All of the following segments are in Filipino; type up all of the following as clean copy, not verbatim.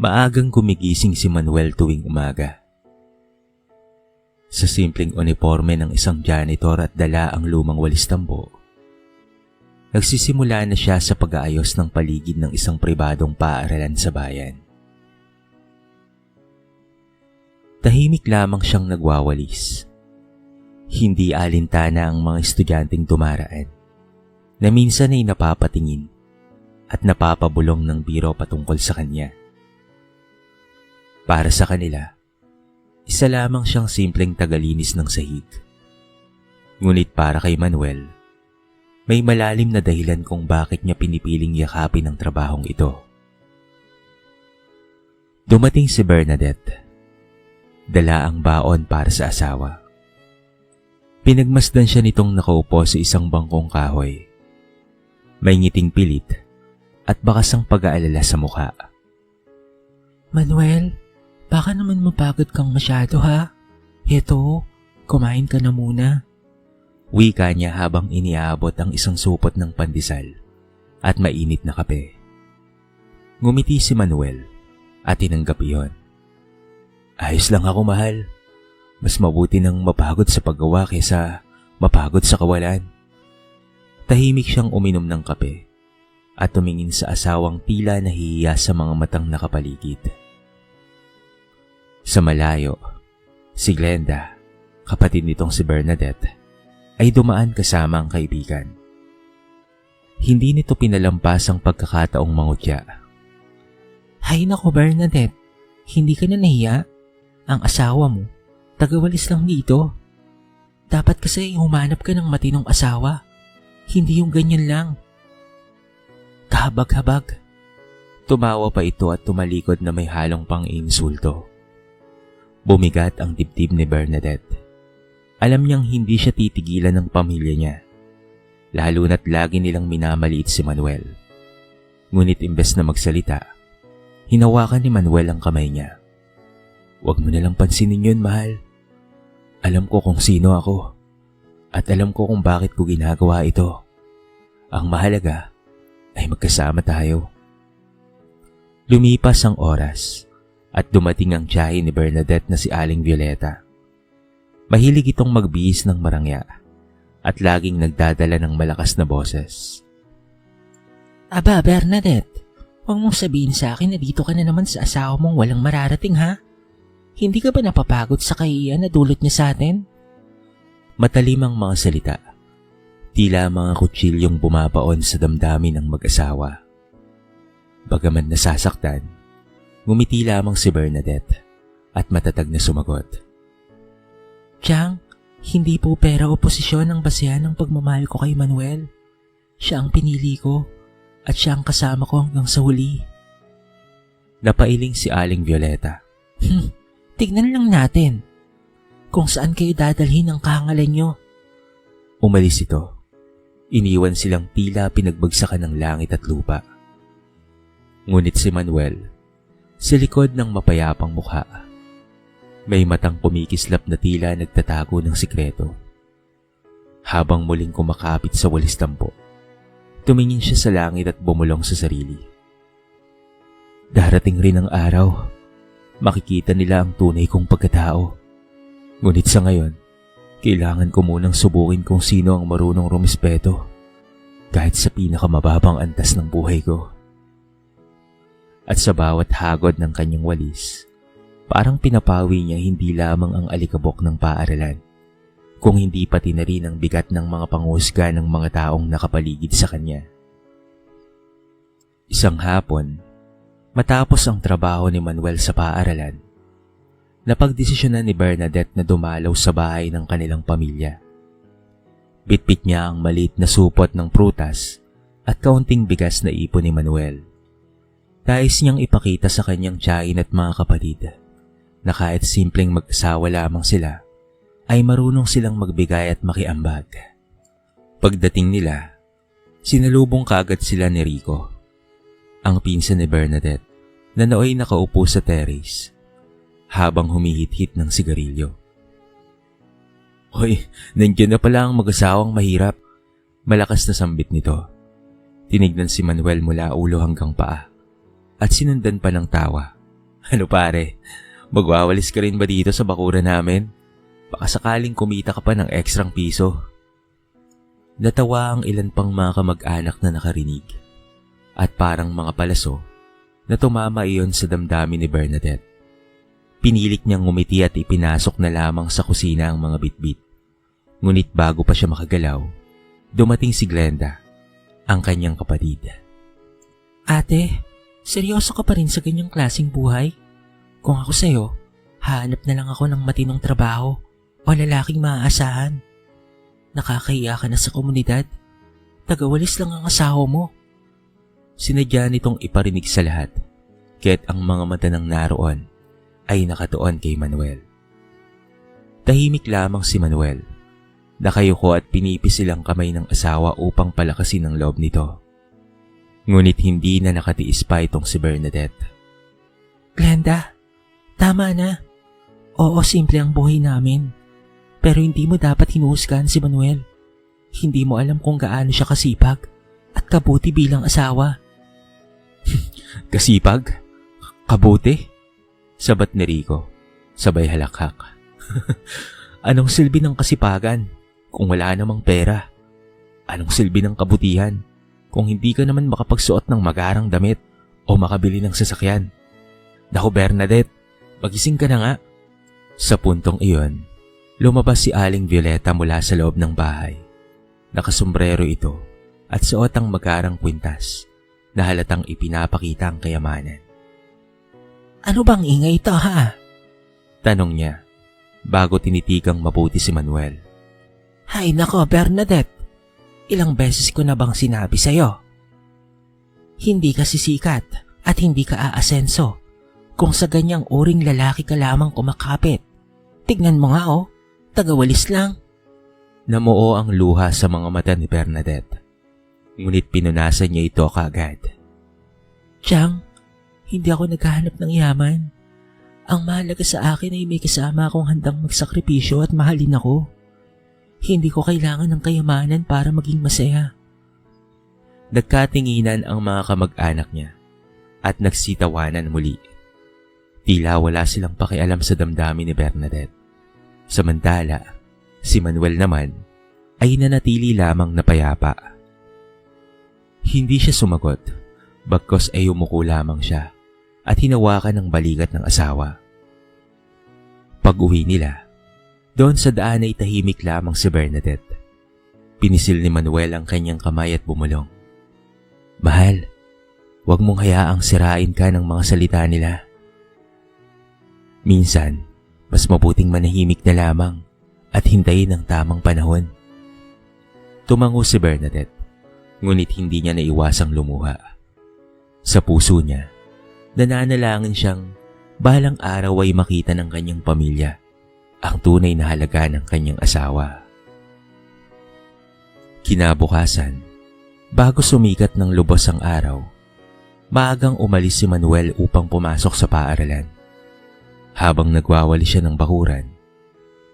Maagang gumigising si Manuel tuwing umaga. Sa simpleng uniforme ng isang janitor at dala ang lumang walis tambo, nagsisimula na siya sa pag-aayos ng paligid ng isang pribadong paaralan sa bayan. Tahimik lamang siyang nagwawalis. Hindi alintana ang mga estudyanteng dumaraan, na minsan ay napapatingin at napapabulong ng biro patungkol sa kanya. Para sa kanila, isa lamang siyang simpleng tagalinis ng sahig. Ngunit para kay Manuel, may malalim na dahilan kung bakit niya pinipiling yakapin ang trabahong ito. Dumating si Bernadette. Dala ang baon para sa asawa. Pinagmasdan siya nitong nakaupo sa isang bangkong kahoy. May ngiting pilit at bakas ang pag-aalala sa mukha. Manuel, baka naman mapagod kang masyado ha? Heto, kumain ka na muna. Wika niya habang iniabot ang isang supot ng pandesal at mainit na kape. Ngumiti si Manuel at tinanggap iyon. Ayos lang ako, mahal. Mas mabuti nang mapagod sa paggawa kaysa mapagod sa kawalan. Tahimik siyang uminom ng kape at tumingin sa asawang tila nahihiya sa mga matang nakapaligid. Sa malayo, si Glenda, kapatid nitong si Bernadette, ay dumaan kasama ang kaibigan. Hindi nito pinalampas ang pagkakataong mangutya. Hay nako Bernadette, hindi ka na nahiya? Ang asawa mo, tagawalis lang dito. Dapat kasi humanap ka ng matinong asawa, hindi yung ganyan lang. Kahabag-habag. Tumawa pa ito at tumalikod na may halong pang-insulto. Bumigat ang dibdib ni Bernadette. Alam niyang hindi siya titigilan ng pamilya niya, lalo na't lagi nilang minamaliit si Manuel. Ngunit imbes na magsalita, hinawakan ni Manuel ang kamay niya. Huwag mo nalang pansinin yun, mahal. Alam ko kung sino ako at alam ko kung bakit ko ginagawa ito. Ang mahalaga ay magkasama tayo. Lumipas ang oras at dumating ang tiyahin ni Bernadette na si Aling Violeta. Mahilig itong magbihis ng marangya at laging nagdadala ng malakas na boses. Aba Bernadette, huwag mong sabihin sa akin na dito ka na naman sa asawa mong walang mararating ha? Hindi ka ba napapagod sa kahihiyan na dulot niya sa atin? Matalim ang mga salita. Tila mga kutsilyong bumabaon sa damdamin ng mag-asawa. Bagaman nasasaktan, ngumiti lamang si Bernadette at matatag na sumagot. Tiyang, hindi po pera o posisyon ang basehan ng pagmamahal ko kay Manuel. Siya ang pinili ko at siya ang kasama ko hanggang sa huli. Napailing si Aling Violeta. Tignan lang natin kung saan kayo dadalhin ang kahangalan nyo. Umalis ito. Iniwan silang tila pinagbagsakan ng langit at lupa. Ngunit si Manuel, sa likod ng mapayapang mukha, may matang kumikislap na tila nagtatago ng sikreto. Habang muling kumakapit sa walis tampo, tumingin siya sa langit at bumulong sa sarili. Darating rin ang araw, makikita nila ang tunay kong pagkatao. Ngunit sa ngayon, kailangan ko munang subukin kung sino ang marunong rumispeto, kahit sa pinakamababang antas ng buhay ko. At sa bawat hagod ng kanyang walis, parang pinapawi niya hindi lamang ang alikabok ng paaralan, kung hindi pati na rin ang bigat ng mga panghusga ng mga taong nakapaligid sa kanya. Isang hapon, matapos ang trabaho ni Manuel sa paaralan, napagdesisyonan ni Bernadette na dumalaw sa bahay ng kanilang pamilya. Bitbit niya ang maliit na supot ng prutas at kaunting bigas na ipon ni Manuel. Nais niyang ipakita sa kanyang tiyahin at mga kapatid na kahit simpleng mag-asawa lamang sila, ay marunong silang magbigay at makiambag. Pagdating nila, sinalubong kaagad sila ni Rico, ang pinsan ni Bernadette, na nooy nakaupo sa terrace habang humihit-hit ng sigarilyo. Hoy, nandiyan na pala ang mag-asawang mahirap. Malakas na sambit nito. Tinignan si Manuel mula ulo hanggang paa at sinundan pa ng tawa Ano pare, magwawalis ka rin ba dito sa bakuran namin? Baka sakaling kumita ka pa ng ekstrang piso. Natawa ang ilan pang mga kamag-anak na nakarinig. At parang mga palaso na tumama iyon sa damdamin ni Bernadette. Pinilit niyang ngumiti at ipinasok na lamang sa kusina ang mga bitbit. Ngunit bago pa siya makagalaw, dumating si Glenda, ang kanyang kapatid. Ate, seryoso ka pa rin sa ganyang klaseng buhay? Kung ako sa'yo, hahanap na lang ako ng matinong trabaho o lalaking maaasahan. Nakakahiya ka na sa komunidad. Tagawalis lang ang asawa mo. Sinadya nitong iparinig sa lahat, kaya't ang mga mata ng naroon ay nakatuon kay Manuel. Tahimik lamang si Manuel. Nakayuko at pinipis silang kamay ng asawa upang palakasin ang loob nito. Ngunit hindi na nakatiis pa itong si Bernadette. Glenda, tama na. Oo, simple ang buhay namin. Pero hindi mo dapat hinuhusgahan si Manuel. Hindi mo alam kung gaano siya kasipag at kabuti bilang asawa. Kasipag? Kabuti? Sabat ni Rico, sabay halakhak. Anong silbi ng kasipagan kung wala namang pera? Anong silbi ng kabutihan kung hindi ka naman makapagsuot ng magarang damit o makabili ng sasakyan? Naku Bernadette, magising ka na nga. Sa puntong iyon, lumabas si Aling Violeta mula sa loob ng bahay. Nakasombrero ito at suot ang magarang kwintas na halatang ipinapakita ang kayamanan. Ano bang ingay ito ha? Tanong niya bago tinitikang mabuti si Manuel. Hay nako Bernadette, ilang beses ko na bang sinabi sa'yo? Hindi ka sisikat at hindi ka aasenso kung sa ganyang uring lalaki ka lamang kumakapit. Tignan mo nga tagawalis lang. Namuo ang luha sa mga mata ni Bernadette. Ngunit pinunasan niya ito kaagad. Chang, hindi ako naghahanap ng yaman. Ang mahalaga sa akin ay may kasama akong handang magsakripisyo at mahalin ako. Hindi ko kailangan ng kayamanan para maging masaya. Nagkatinginan ang mga kamag-anak niya at nagsitawanan muli. Tila wala silang pakialam sa damdamin ni Bernadette. Samantala, si Manuel naman ay nanatili lamang na payapa. Hindi siya sumagot, bagkos ay umuko lamang siya at hinawakan ng balikat ng asawa. Pag-uwi nila, doon sa daan ay tahimik lamang si Bernadette. Pinisil ni Manuel ang kanyang kamay at bumulong. Mahal, huwag mong hayaang sirain ka ng mga salita nila. Minsan, mas mabuting manahimik na lamang at hintayin ang tamang panahon. Tumango si Bernadette, ngunit hindi niya naiwasang lumuha. Sa puso niya, nananalangin siyang balang araw ay makita ng kanyang pamilya ang tunay na halaga ng kanyang asawa. Kinabukasan, bago sumikat ng lubos ang araw, maagang umalis si Manuel upang pumasok sa paaralan. Habang nagwawali siya ng bakuran,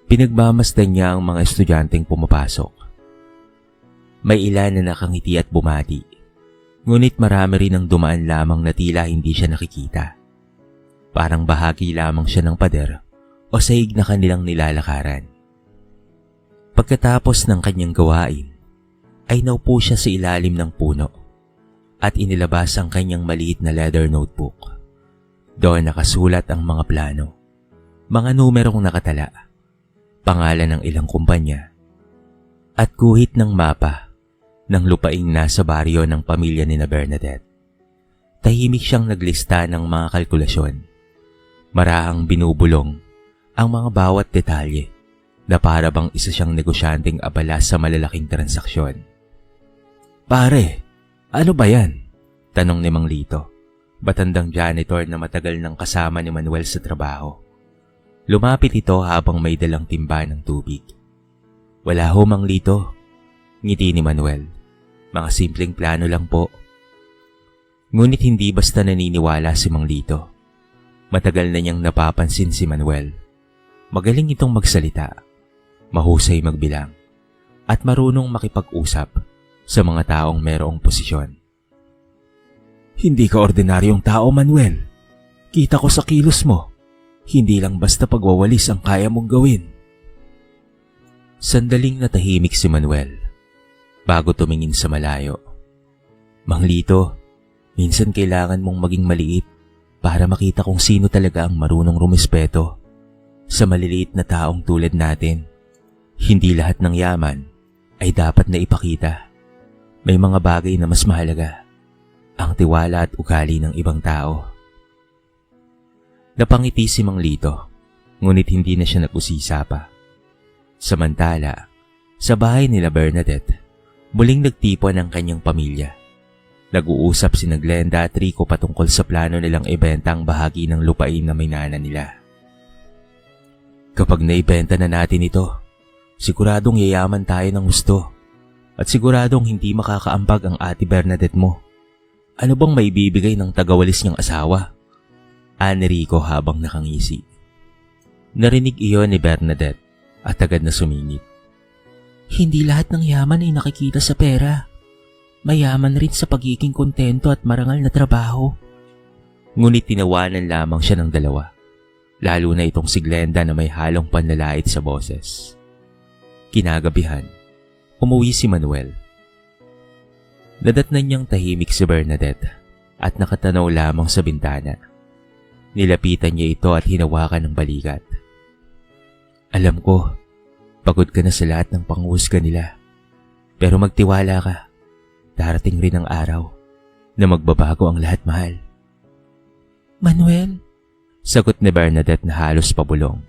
pinagmamasdan niya ang mga estudyanteng pumapasok. May ilan na nakangiti at bumati, ngunit marami rin ang dumaan lamang na tila hindi siya nakikita. Parang bahagi lamang siya ng pader o sahig na kanilang nilalakaran. Pagkatapos ng kanyang gawain, ay naupo siya sa ilalim ng puno at inilabas ang kanyang maliit na leather notebook. Doon nakasulat ang mga plano, mga numerong nakatala, pangalan ng ilang kumpanya, at guhit ng mapa ng lupaing nasa baryo ng pamilya ni Bernadette. Tahimik siyang naglista ng mga kalkulasyon. Marahang binubulong ang mga bawat detalye na para bang isa siyang negosyanteng abala sa malalaking transaksyon. Pare, ano ba yan? Tanong ni Mang Lito, batandang janitor na matagal nang kasama ni Manuel sa trabaho. Lumapit ito habang may dalang timba ng tubig. Wala ho Mang Lito, ngiti ni Manuel. Mga simpleng plano lang po. Ngunit hindi basta naniniwala si Mang Lito. Matagal na niyang napapansin si Manuel. Magaling itong magsalita, mahusay magbilang, at marunong makipag-usap sa mga taong merong posisyon. Hindi ka ordinaryong tao, Manuel. Kita ko sa kilos mo. Hindi lang basta pagwawalis ang kaya mong gawin. Sandaling natahimik si Manuel bago tumingin sa malayo. Mang Lito, minsan kailangan mong maging maliit para makita kung sino talaga ang marunong rumispeto sa maliliit na taong tulad natin. Hindi lahat ng yaman ay dapat na ipakita. May mga bagay na mas mahalaga, ang tiwala at ugali ng ibang tao. Napangiti si Mang Lito, ngunit hindi na siya nag-usisa pa. Samantala, sa bahay nila Bernadette, muling nagtipon ang kanyang pamilya. Nag-uusap sina Glenda at Rico patungkol sa plano nilang ibenta ang bahagi ng lupain na minana nila. Kapag naibenta na natin ito, siguradong yayaman tayo ng gusto at siguradong hindi makakaambag ang ate Bernadette mo. Ano bang maibibigay ng tagawalis niyang asawa? Ani Rico habang nakangisi. Narinig iyon ni Bernadette at agad na sumingit. Hindi lahat ng yaman ay nakikita sa pera. Mayaman rin sa pagiging kontento at marangal na trabaho. Ngunit tinawanan lamang siya ng dalawa, lalo na itong si Glenda na may halong panlalait sa boses. Kinagabihan, umuwi si Manuel. Nadatnan niyang tahimik si Bernadette at nakatanaw lamang sa bintana. Nilapitan niya ito at hinawakan ng balikat. Alam ko, pagod ka na sa lahat ng panghusga nila. Pero magtiwala ka. Darating rin ang araw na magbabago ang lahat, mahal. Manuel, Sagot ni Bernadette na halos pabulong.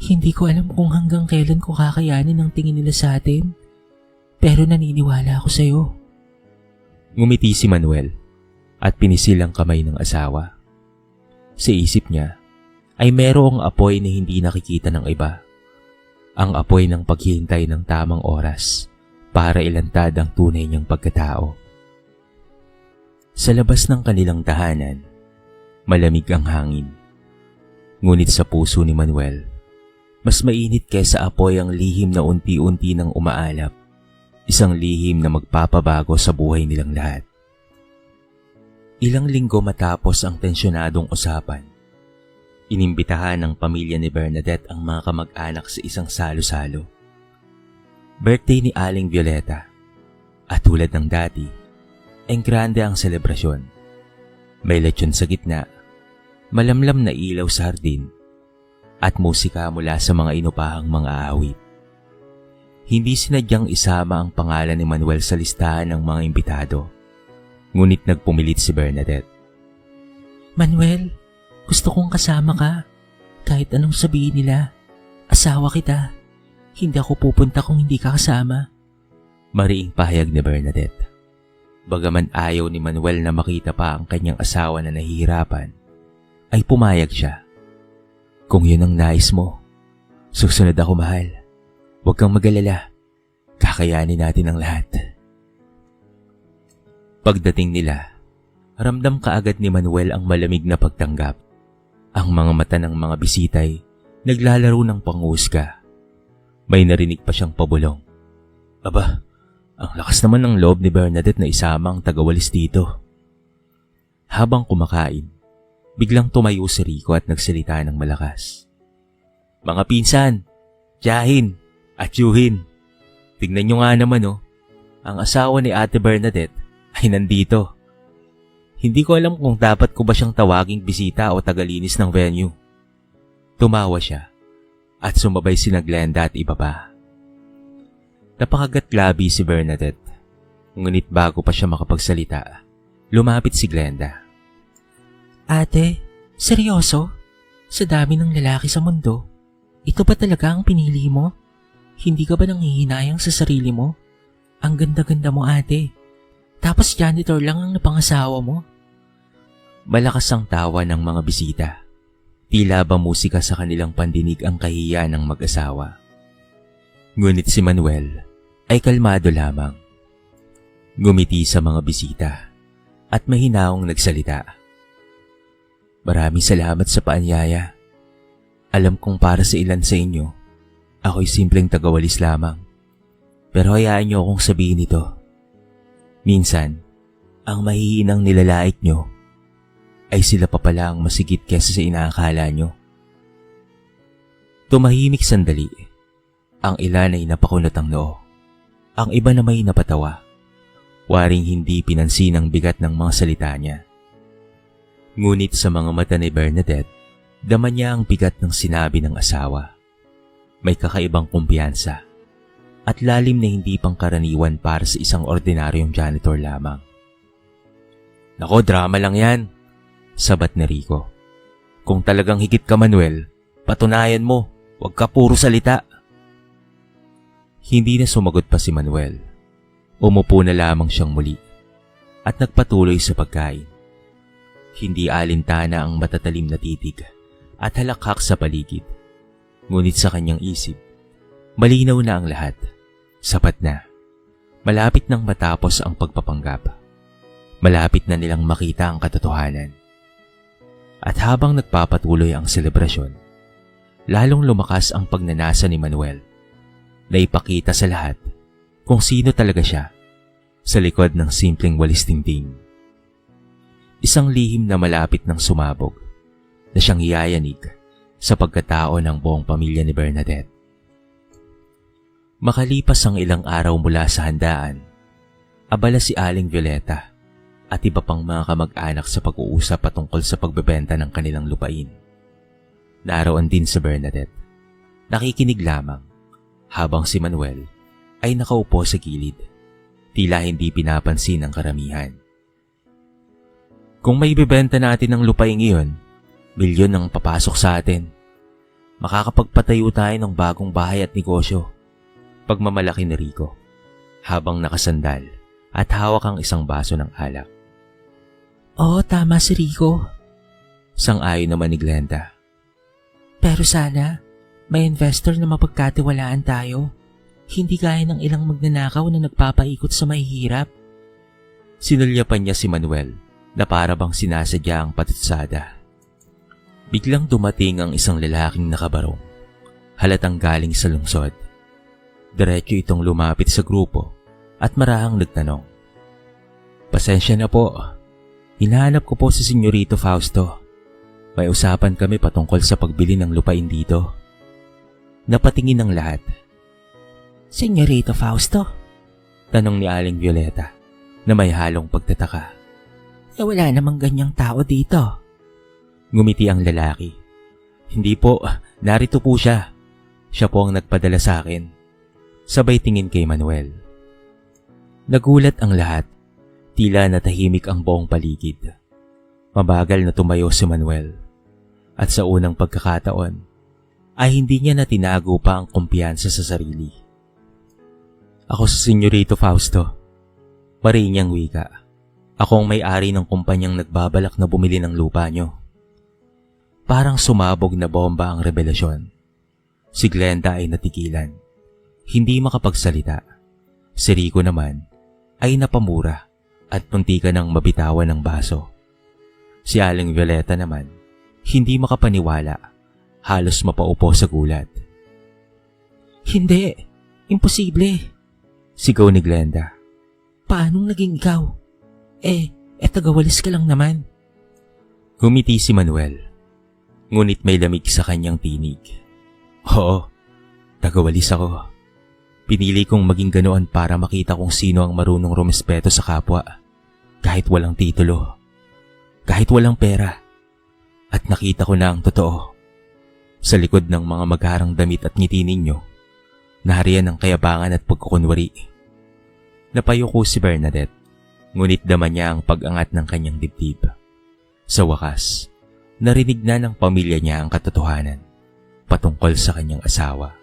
hindi ko alam kung hanggang kailan ko kakayanin ang tingin nila sa atin. Pero naniniwala ako sa'yo. Ngumiti si Manuel at pinisil ang kamay ng asawa. Sa isip niya ay merong apoy na hindi nakikita ng iba. Ang apoy ng paghihintay ng tamang oras para ilantad ang tunay niyang pagkatao. Sa labas ng kanilang tahanan, malamig ang hangin. Ngunit sa puso ni Manuel, mas mainit kaysa apoy ang lihim na unti-unti nang umaalap. Isang lihim na magpapabago sa buhay nilang lahat. Ilang linggo matapos ang tensyonadong usapan, inimbitahan ng pamilya ni Bernadette ang mga kamag-anak sa isang salo-salo. Birthday ni Aling Violeta at tulad ng dati, enggrande ang selebrasyon. May lechon sa gitna, malamlam na ilaw sa hardin, at musika mula sa mga inupahang mga awit. Hindi sinadyang isama ang pangalan ni Manuel sa listahan ng mga imbitado, ngunit nagpumilit si Bernadette. Manuel, gusto kong kasama ka. Kahit anong sabihin nila, asawa kita. Hindi ako pupunta kung hindi ka kasama. Mariing pahayag ni Bernadette. Bagaman ayaw ni Manuel na makita pa ang kanyang asawa na nahihirapan, ay pumayag siya. Kung yun ang nais mo, susunod ako, mahal. Huwag kang mag-alala. Kakayanin natin ang lahat. Pagdating nila, ramdam kaagad ni Manuel ang malamig na pagtanggap. Ang mga mata ng mga bisitay naglalaro ng panghusga. May narinig pa siyang pabulong. Aba, ang lakas naman ng loob ni Bernadette na isama ang tagawalis dito. Habang kumakain, biglang tumayo si Rico at nagsalita ng malakas. Mga pinsan, tiyahin at yuhin, tignan nyo nga naman ang asawa ni Ate Bernadette ay nandito. Hindi ko alam kung dapat ko ba siyang tawaging bisita o tagalinis ng venue. Tumawa siya at sumabay sina Glenda at iba pa. Napakagatlabi si Bernadette, ngunit bago pa siya makapagsalita, lumapit si Glenda. Ate, seryoso? Sa dami ng lalaki sa mundo, ito ba talaga ang pinili mo? Hindi ka ba nanghihinayang sa sarili mo? Ang ganda-ganda mo, ate. Tapos janitor lang ang napangasawa mo. Malakas ang tawa ng mga bisita. Tila ba musika sa kanilang pandinig ang kahiya ng mag-asawa. Ngunit si Manuel ay kalmado lamang. Ngumiti sa mga bisita at mahinaong nagsalita. Maraming salamat sa paanyaya. Alam kong para sa ilan sa inyo, ako'y simpleng tagawalis lamang. Pero hayaan niyo akong sabihin ito. Minsan, ang mahihinang nilalait nyo ay sila pa pala ang masigit kesa sa inaakala nyo. Tumahimik sandali. Ang ilan ay napakunot ang noo. Ang iba na may napatawa. Waring hindi pinansin ang bigat ng mga salita niya. Ngunit sa mga mata ni Bernadette, dama niya ang bigat ng sinabi ng asawa. May kakaibang kumpiyansa at lalim na hindi pangkaraniwan para sa isang ordinaryong janitor lamang. Nako, drama lang yan, sabat ni Rico. Kung talagang higit ka, Manuel, patunayan mo, huwag ka puro salita. Hindi na sumagot pa si Manuel. Umupo na lamang siyang muli at nagpatuloy sa pagkain. Hindi alintana ang matatalim na titig at halakhak sa paligid. Ngunit sa kanyang isip, malinaw na ang lahat. Sapat na. Malapit nang matapos ang pagpapanggap. Malapit na nilang makita ang katotohanan. At habang nagpapatuloy ang selebrasyon, lalong lumakas ang pagnanasa ni Manuel na ipakita sa lahat kung sino talaga siya sa likod ng simpleng walis tingting. Isang lihim na malapit ng sumabog na siyang hiyayanig sa pagkatao ng buong pamilya ni Bernadette. Makalipas ang ilang araw mula sa handaan, abala si Aling Violeta at iba pang mga kamag-anak sa pag-uusap patungkol sa pagbebenta ng kanilang lupain. Naroon din si Bernadette, nakikinig lamang habang si Manuel ay nakaupo sa gilid, tila hindi pinapansin ng karamihan. Kung may bibenta natin ng lupain iyon, milyon ang papasok sa atin. Makakapagpatayo tayo ng bagong bahay at negosyo. Pagmamalaki ni Rico, habang nakasandal at hawak ang isang baso ng alak. Oo, tama si Rico. Sang-ayon naman ni Glenda. Pero sana, may investor na mapagkatiwalaan tayo. Hindi gaya ng ilang magnanakaw na nagpapaikot sa mahihirap. Sinulyapan niya si Manuel na para bang sinasadya ang patutsada. Biglang dumating ang isang lalaking nakabarong. Halatang galing sa lungsod. Diretso itong lumapit sa grupo at marahang nagtanong. Pasensya na po. Hinahanap ko po si Senyorito Fausto. May usapan kami patungkol sa pagbili ng lupain dito. Napatingin ang lahat. Senyorito Fausto? Tanong ni Aling Violeta na may halong pagtataka. Wala namang ganyang tao dito. Ngumiti ang lalaki. Hindi po, narito po siya. Siya po ang nagpadala sa akin. Sabay tingin kay Manuel. Nagulat ang lahat. Tila natahimik ang buong paligid. Mabagal na tumayo si Manuel. At sa unang pagkakataon, ay hindi niya na tinago pa ang kumpiyansa sa sarili. Ako si Senyorito Fausto. Marinyang wika. Ako ang may-ari ng kumpanyang nagbabalak na bumili ng lupa nyo. Parang sumabog na bomba ang revelasyon. Si Glenda ay natigilan. Hindi makapagsalita. Si Rico naman ay napamura at muntikan ng mabitawan ng baso. Si Aling Violeta naman, hindi makapaniwala, halos mapaupo sa gulat. Hindi, imposible. Sigaw ni Glenda. Paanong naging ikaw? Tagawalis ka lang naman. Humiti si Manuel, ngunit may lamig sa kanyang tinig. Oo, tagawalis ako. Pinili kong maging ganoon para makita kung sino ang marunong rumespeto sa kapwa, kahit walang titulo, kahit walang pera. At nakita ko na ang totoo. Sa likod ng mga magharang damit at ngiti ninyo, nahariyan ang kayabangan at pagkukunwari. Napayuko si Bernadette, ngunit dama niya ang pag-angat ng kanyang dibdib. Sa wakas, narinig na ng pamilya niya ang katotohanan patungkol sa kanyang asawa.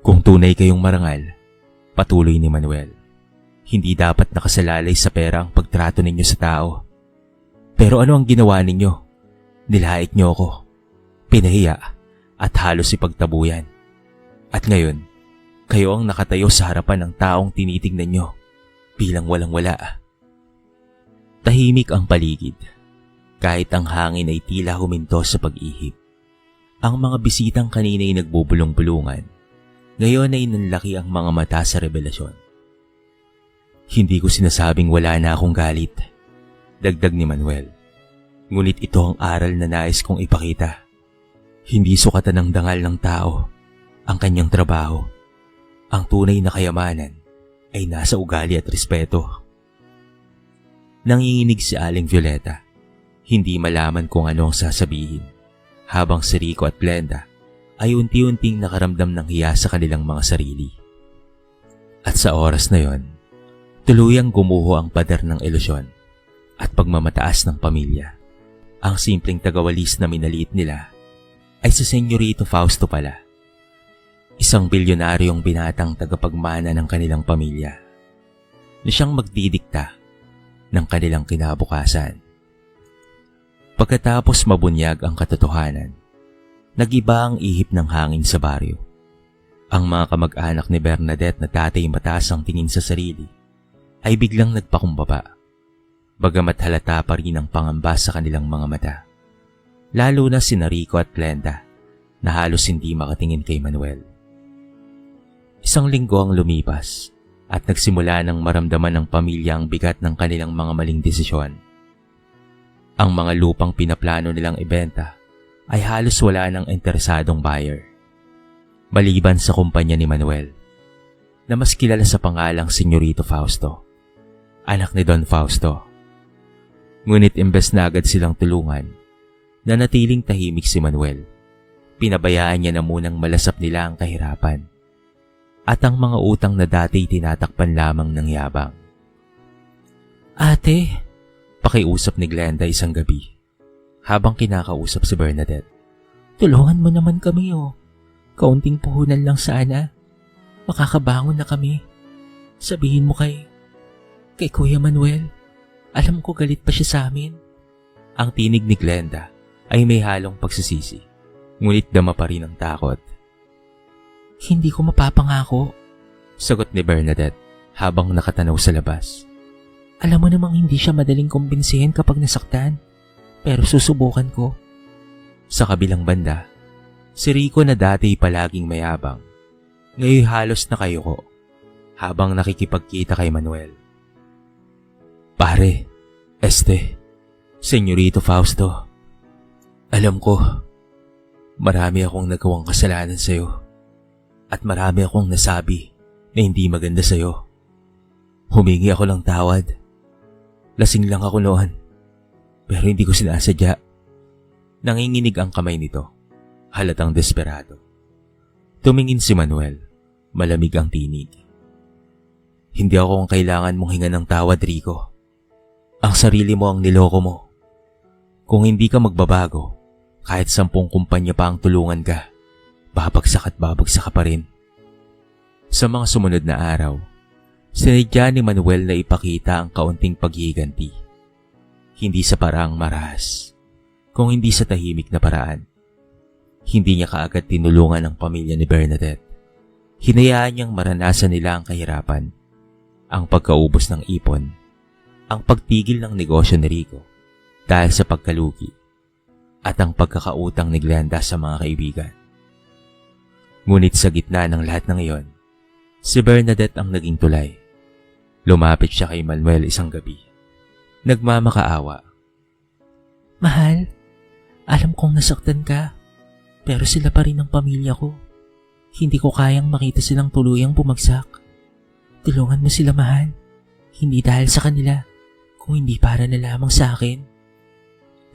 Kung tunay kayong marangal, patuloy ni Manuel, hindi dapat nakasalalay sa pera ang pagtrato ninyo sa tao. Pero ano ang ginawa ninyo? Nilait niyo ako, pinahiya at halos ipagtabuyan. At ngayon, kayo ang nakatayo sa harapan ng taong tinitingnan niyo bilang walang-wala. Tahimik ang paligid, kahit ang hangin ay tila huminto sa pag-ihip. Ang mga bisitang kanina'y nagbubulong-bulungan, ngayon ay nanlaki ang mga mata sa revelasyon. Hindi ko sinasabing wala na akong galit, dagdag ni Manuel. Ngunit ito ang aral na nais kong ipakita. Hindi sukatan ng dangal ng tao ang kanyang trabaho. Ang tunay na kayamanan ay nasa ugali at respeto. Nanginginig si Aling Violeta. Hindi malaman kung ano ang sasabihin, habang si Rico at Glenda ay unti-unting nakaramdam ng hiya sa kanilang mga sarili. At sa oras na yon, tuluyang gumuho ang pader ng ilusyon at pagmamataas ng pamilya. Ang simpleng tagawalis na minaliit nila ay si Senyorito Fausto pala, isang bilyonaryong binatang tagapagmana ng kanilang pamilya, na siyang magdidikta ng kanilang kinabukasan. Pagkatapos mabunyag ang katotohanan, nag-iba ang ihip ng hangin sa baryo. Ang mga kamag-anak ni Bernadette na dati mataas ang tingin sa sarili ay biglang nagpakumbaba, bagamat halata pa rin ang pangamba sa kanilang mga mata. Lalo na sina Rico at Glenda na halos hindi makatingin kay Manuel. Isang linggo ang lumipas at nagsimula ng maramdaman ng pamilya ang bigat ng kanilang mga maling desisyon. Ang mga lupang pinaplano nilang ibenta ay halos wala ng interesadong buyer. Maliban sa kumpanya ni Manuel, na mas kilala sa pangalang Senyorito Fausto, anak ni Don Fausto. Ngunit imbes na agad silang tulungan, nanatiling tahimik si Manuel. Pinabayaan niya na munang malasap nila ang kahirapan at ang mga utang na dati tinatakpan lamang ng yabang. Ate, Pakiusap ni Glenda isang gabi habang kinakausap si Bernadette. tulungan mo naman kami oh. Kaunting puhunan lang sana. Makakabangon na kami. Sabihin mo kay Kuya Manuel. Alam ko galit pa siya sa amin. Ang tinig ni Glenda ay may halong pagsisisi, ngunit dama pa rin ang takot. Hindi ko mapapangako. Sagot ni Bernadette habang nakatanaw sa labas. Alam mo namang hindi siya madaling kumbinsihin kapag nasaktan. Pero susubukan ko. Sa kabilang banda, si Rico na dati palaging mayabang, ngayon halos nakayuko habang nakikipagkita kay Manuel. Pare, Senyorito Fausto, alam ko, marami akong nagawang kasalanan sa'yo at marami akong nasabi na hindi maganda sa'yo. Humingi ako ng tawad. Lasing lang ako noon, pero hindi ko sinasadya. Nanginginig ang kamay nito, halatang desperado. Tumingin si Manuel, malamig ang tinig. Hindi ako ang kailangan mong hinga ng tawad, Rico. Ang sarili mo ang niloko mo. Kung hindi ka magbabago, kahit 10 kumpanya pa ang tulungan ka, babagsak ka pa rin. Sa mga sumunod na araw, sinadya ni Manuel na ipakita ang kaunting paghihiganti. Hindi sa paraang marahas, kung hindi sa tahimik na paraan. Hindi niya kaagad tinulungan ang pamilya ni Bernadette. Hinayaan niyang maranasan nila ang kahirapan, ang pagkaubos ng ipon, ang pagtigil ng negosyo ni Rico dahil sa pagkalugi, at ang pagkakautang ni Glenda sa mga kaibigan. Ngunit sa gitna ng lahat ng iyon, si Bernadette ang naging tulay. Lumapit siya kay Manuel isang gabi. Nagmamakaawa. Mahal, alam kong nasaktan ka, pero sila pa rin ang pamilya ko. Hindi ko kayang makita silang tuluyang bumagsak. Tulungan mo sila, mahal. Hindi dahil sa kanila, kung hindi para na lamang sa akin.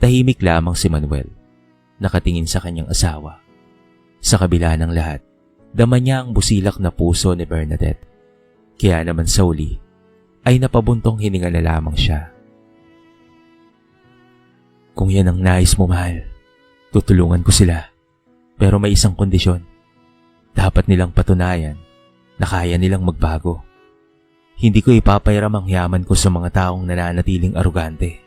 Tahimik lamang si Manuel, nakatingin sa kanyang asawa. Sa kabila ng lahat, dama niya ang busilak na puso ni Bernadette. Kaya naman sa uli, ay napabuntong hininga na lamang siya. Kung yan ang nais mo, mahal, tutulungan ko sila. Pero may isang kondisyon. Dapat nilang patunayan na kaya nilang magbago. Hindi ko ipapairam ang yaman ko sa mga taong nananatiling arugante.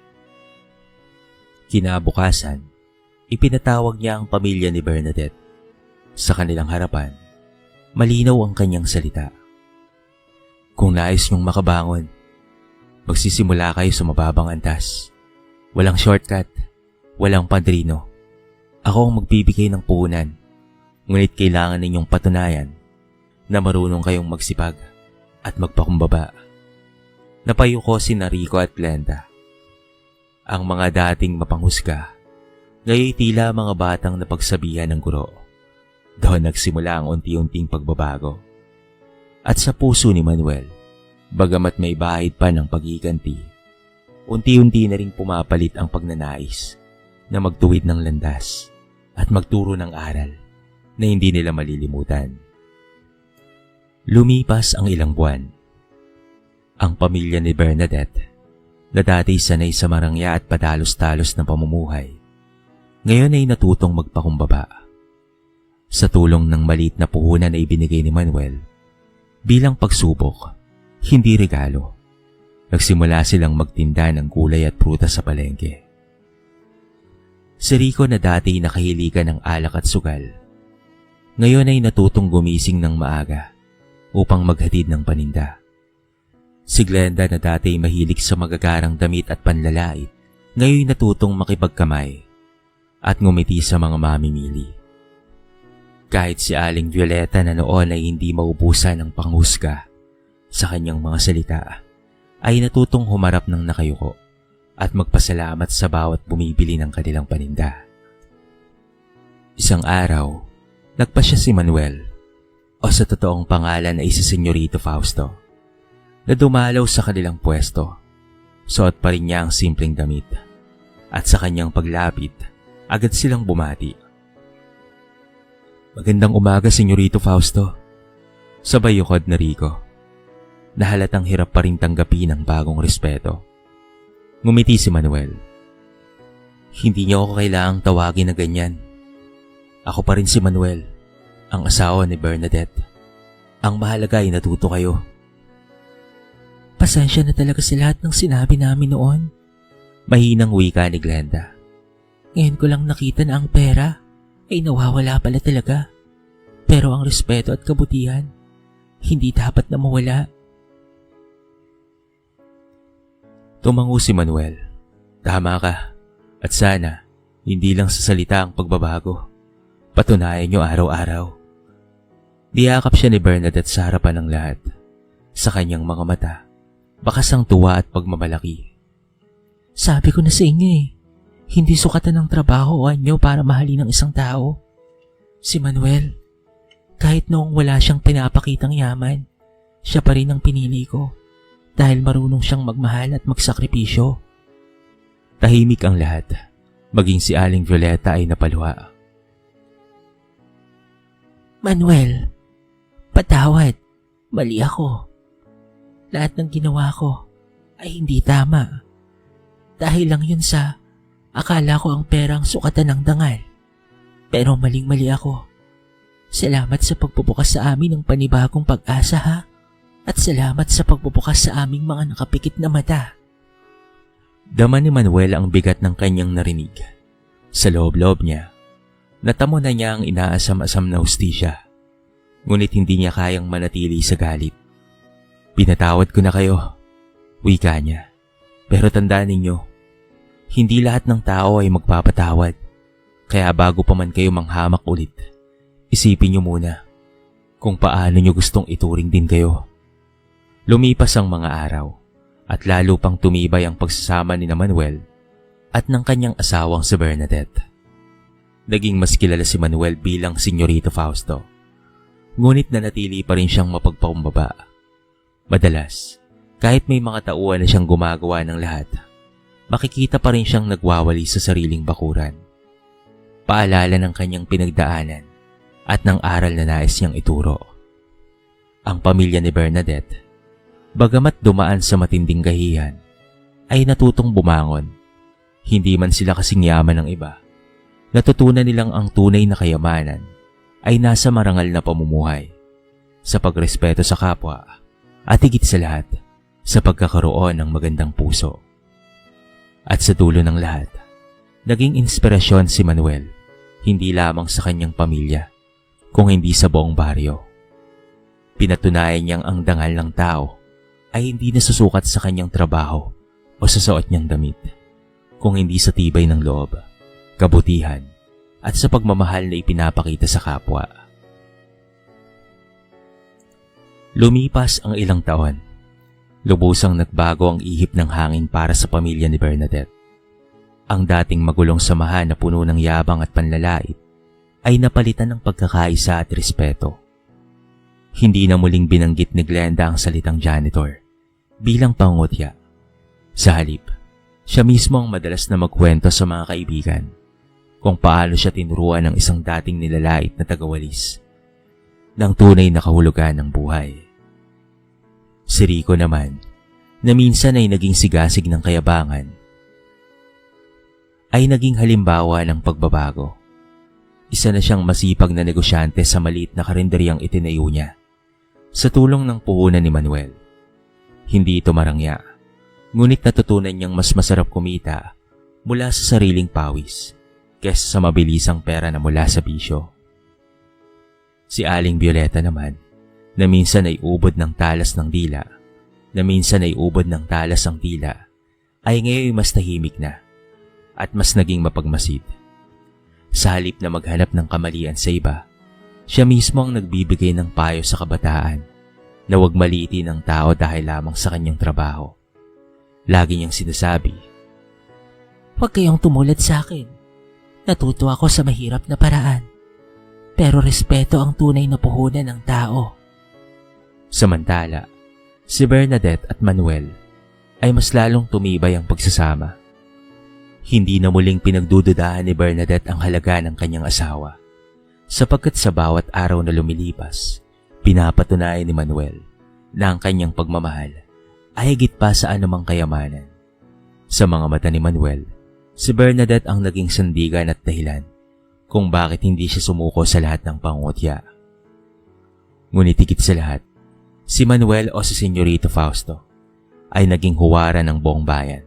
Kinabukasan, ipinatawag niya ang pamilya ni Bernadette. Sa kanilang harapan, malinaw ang kanyang salita. Kung nais niyong makabangon, magsisimula kayo sa mababang antas. Walang shortcut, walang padrino. Ako ang magbibigay ng puhunan, ngunit kailangan ninyong patunayan na marunong kayong magsipag at magpakumbaba. Napayuko si Rico at Glenda. Ang mga dating mapanghusga, ngayon tila mga batang napagsabihan ng guro. Doon nagsimula ang unti-unting pagbabago. At sa puso ni Manuel, bagamat may bahid pa ng paghiganti, unti-unti na rin pumapalit ang pagnanais na magtuwid ng landas at magturo ng aral na hindi nila malilimutan. Lumipas ang ilang buwan. Ang pamilya ni Bernadette, na dati sanay sa marangya at padalos-talos ng pamumuhay, ngayon ay natutong magpakumbaba. Sa tulong ng maliit na puhunan na ibinigay ni Manuel, bilang pagsubok, hindi regalo, nagsimula silang magtinda ng gulay at prutas sa palengke. Si Rico na dati nakahiligan ng alak at sugal, ngayon ay natutong gumising ng maaga upang maghatid ng paninda. Si Glenda na dati mahilig sa magagarang damit at panlalait, ngayon natutong makipagkamay at ngumiti sa mga mamimili. Kahit si Aling Violeta na noon ay hindi maubusan ng panghusga sa kanyang mga salita, ay natutong humarap ng nakayuko at magpasalamat sa bawat bumibili ng kanilang paninda. Isang araw, nagpasya si Manuel, o sa totoong pangalan ay si Senyorito Fausto, na dumalaw sa kanilang pwesto. Suot pa rin niya ang simpleng damit, at sa kanyang paglapit, agad silang bumati. "Magandang umaga, Senyorito Fausto." Sabay yukod na Rico, na halatang hirap pa rin tanggapin ang bagong respeto. Ngumiti si Manuel. "Hindi niyo ako kailangang tawagin na ganyan. Ako pa rin si Manuel, ang asawa ni Bernadette. Ang mahalaga ay natuto kayo." Pasensya na talaga sa lahat ng sinabi namin noon. Mahinang wika ni Glenda. Ngayon ko lang nakita na ang pera ay nawawala pala talaga. Pero ang respeto at kabutihan, hindi dapat na mawala. Tumango si Manuel. Tama ka. At sana, hindi lang sa salita ang pagbabago. Patunayan niyo araw-araw. Diyakap siya ni Bernadette sa harapan ng lahat. Sa kanyang mga mata, bakas ang tuwa at pagmamalaki. Sabi ko na sa inyo hindi sukatan ng trabaho o anyo para mahalin ng isang tao. Si Manuel, kahit noong wala siyang pinapakitang yaman, siya pa rin ang pinili ko dahil marunong siyang magmahal at magsakripisyo. Tahimik ang lahat, maging si Aling Violeta ay napaluha. Manuel, patawad, mali ako. Lahat ng ginawa ko ay hindi tama. Dahil lang yun sa akala ko ang perang sukatan ng dangal. Pero maling-mali ako. Salamat sa pagbubukas sa amin ng panibagong pag-asa, ha? At salamat sa pagbubukas sa aming mga nakapikit na mata. Dama ni Manuel ang bigat ng kanyang narinig. Sa loob-loob niya, natamo na niya ang inaasam-asam na hustisya. Ngunit hindi niya kayang manatili sa galit. "Pinatawad ko na kayo," wika niya. "Pero tandaan ninyo, hindi lahat ng tao ay magpapatawad. Kaya bago pa man kayo manghamak ulit, isipin niyo muna kung paano niyo gustong ituring din kayo." Lumipas ang mga araw at lalo pang tumibay ang pagsasama ni Manuel at ng kanyang asawang si Bernadette. Naging mas kilala si Manuel bilang Senyorito Fausto. Ngunit nanatili pa rin siyang mapagpakumbaba. Madalas, kahit may mga tauhan na siyang gumagawa ng lahat, makikita pa rin siyang nagwawali sa sariling bakuran. Paalala ng kanyang pinagdaanan at ng aral na nais niyang ituro. Ang pamilya ni Bernadette, bagamat dumaan sa matinding gahihan, ay natutong bumangon. Hindi man sila kasing yaman ng iba, natutunan nilang ang tunay na kayamanan ay nasa marangal na pamumuhay, sa pagrespeto sa kapwa, at higit sa lahat, sa pagkakaroon ng magandang puso. At sa dulo ng lahat, naging inspirasyon si Manuel, hindi lamang sa kanyang pamilya, kung hindi sa buong baryo. Pinatunayan niyang ang dangal ng tao ay hindi nasusukat sa kanyang trabaho o sa suot niyang damit, kung hindi sa tibay ng loob, kabutihan, at sa pagmamahal na ipinapakita sa kapwa. Lumipas ang ilang taon. Lubusang nagbago ang ihip ng hangin para sa pamilya ni Bernadette. Ang dating magulong samahan na puno ng yabang at panlalait ay napalitan ng pagkakaisa at respeto. Hindi na muling binanggit ni Glenda ang salitang janitor bilang pangungutya. Sa halip, siya mismo ang madalas na magkwento sa mga kaibigan kung paano siya tinuruan ng isang dating nilalait na tagawalis ng tunay na kahulugan ng buhay. Si Rico naman, na minsan ay naging sigasig ng kayabangan, ay naging halimbawa ng pagbabago. Isa na siyang masipag na negosyante sa maliit na karinderyang itinayo niya sa tulong ng puhunan ni Manuel. Hindi ito marangya, ngunit natutunan niyang mas masarap kumita mula sa sariling pawis kaysa sa mabilisang pera na mula sa bisyo. Si Aling Violeta naman, na minsan ay ubod ng talas ng dila, ay ngayon mas tahimik na at mas naging mapagmasid. Sa halip na maghanap ng kamalian sa iba, siya mismo ang nagbibigay ng payo sa kabataan na huwag maliitin ang tao dahil lamang sa kanyang trabaho. Lagi niyang sinasabi, "Huwag kayong tumulad sa akin. Natuto ako sa mahirap na paraan. Pero respeto ang tunay na puhunan ng tao." Samantala, si Bernadette at Manuel ay mas lalong tumibay ang pagsasama. Hindi na muling pinagdududahan ni Bernadette ang halaga ng kanyang asawa, sapagkat sa bawat araw na lumilipas, pinapatunayan ni Manuel na ang kanyang pagmamahal ay higit pa sa anumang kayamanan. Sa mga mata ni Manuel, si Bernadette ang naging sandigan at dahilan kung bakit hindi siya sumuko sa lahat ng pangungutya. Ngunit higit sa lahat, si Manuel o si Senyorito Fausto ay naging huwaran ng buong bayan.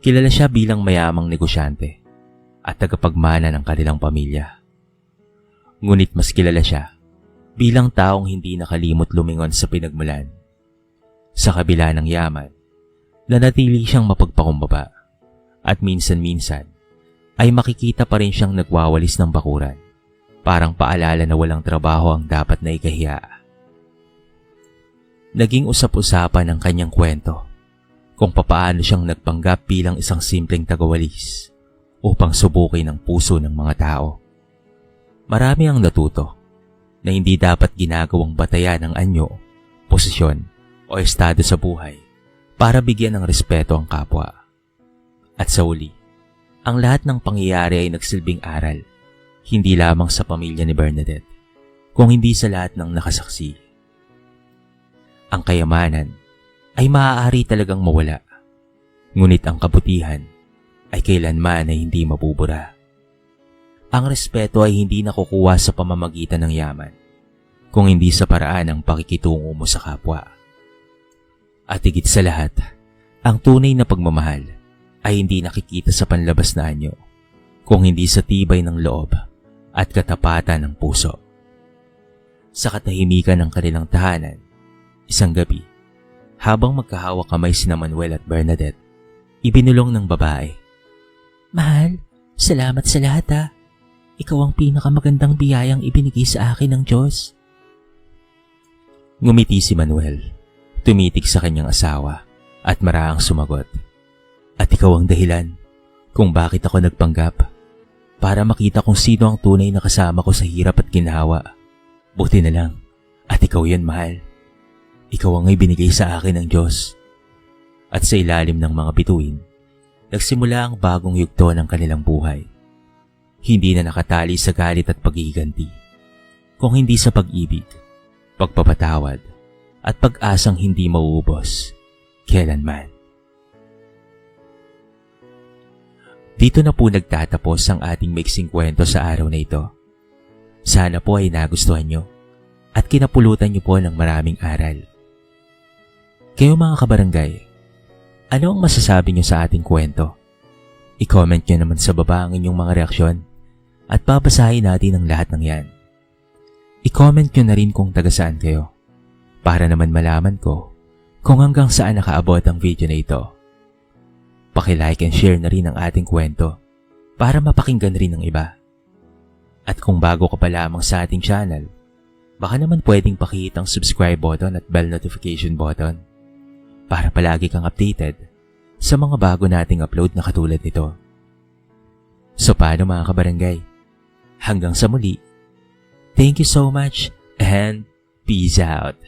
Kilala siya bilang mayamang negosyante at tagapagmana ng kanilang pamilya. Ngunit mas kilala siya bilang taong hindi nakalimot lumingon sa pinagmulan. Sa kabila ng yaman, nanatili siyang mapagpakumbaba at minsan-minsan ay makikita pa rin siyang nagwawalis ng bakuran, parang paalala na walang trabaho ang dapat na ikahiya. Naging usap-usapan ang kanyang kwento kung papaano siyang nagpanggap bilang isang simpleng tagawalis upang subukin ang puso ng mga tao. Marami ang natuto na hindi dapat ginagawang batayan ng anyo, posisyon o estado sa buhay para bigyan ng respeto ang kapwa. At sa uli, ang lahat ng pangyayari ay nagsilbing aral, hindi lamang sa pamilya ni Bernadette, kung hindi sa lahat ng nakasaksi. Ang kayamanan ay maaari talagang mawala, ngunit ang kabutihan ay kailanman ay hindi mabubura. Ang respeto ay hindi nakukuha sa pamamagitan ng yaman, kung hindi sa paraan ng pakikitungo mo sa kapwa. At higit sa lahat, ang tunay na pagmamahal ay hindi nakikita sa panlabas na anyo, kung hindi sa tibay ng loob at katapatan ng puso. Sa katahimikan ng kanilang tahanan, isang gabi, habang magkahawak kamay sina Manuel at Bernadette, ibinulong ng babae, "Mahal, salamat sa lahat ha. Ikaw ang pinakamagandang biyayang ibinigay sa akin ng Diyos." Ngumiti si Manuel, tumitig sa kanyang asawa at maraang sumagot, "At ikaw ang dahilan kung bakit ako nagpanggap, para makita kung sino ang tunay na kasama ko sa hirap at ginhawa. Buti na lang, at ikaw yan, mahal. Ikaw ang ibinigay sa akin ng Diyos." At sa ilalim ng mga bituin, nagsimula ang bagong yugto ng kanilang buhay. Hindi na nakatali sa galit at paghihiganti, kung hindi sa pag-ibig, pagpapatawad, at pag-asang hindi mauubos kailanman. Dito na po nagtatapos ang ating maiksing kwento sa araw na ito. Sana po ay nagustuhan nyo at kinapulutan nyo po ng maraming aral. Kayo mga kabarangay, ano ang masasabi nyo sa ating kwento? I-comment nyo naman sa baba ang inyong mga reaksyon at babasahin natin ang lahat ng yan. I-comment nyo na rin kung taga saan kayo para naman malaman ko kung hanggang saan nakaabot ang video na ito. Paki-like and share na rin ang ating kwento para mapakinggan rin ng iba. At kung bago ka pa lamang sa ating channel, baka naman pwedeng pakihit ang subscribe button at bell notification button para palagi kang updated sa mga bago nating upload na katulad nito. So paano mga kabarangay? Hanggang sa muli. Thank you so much and peace out.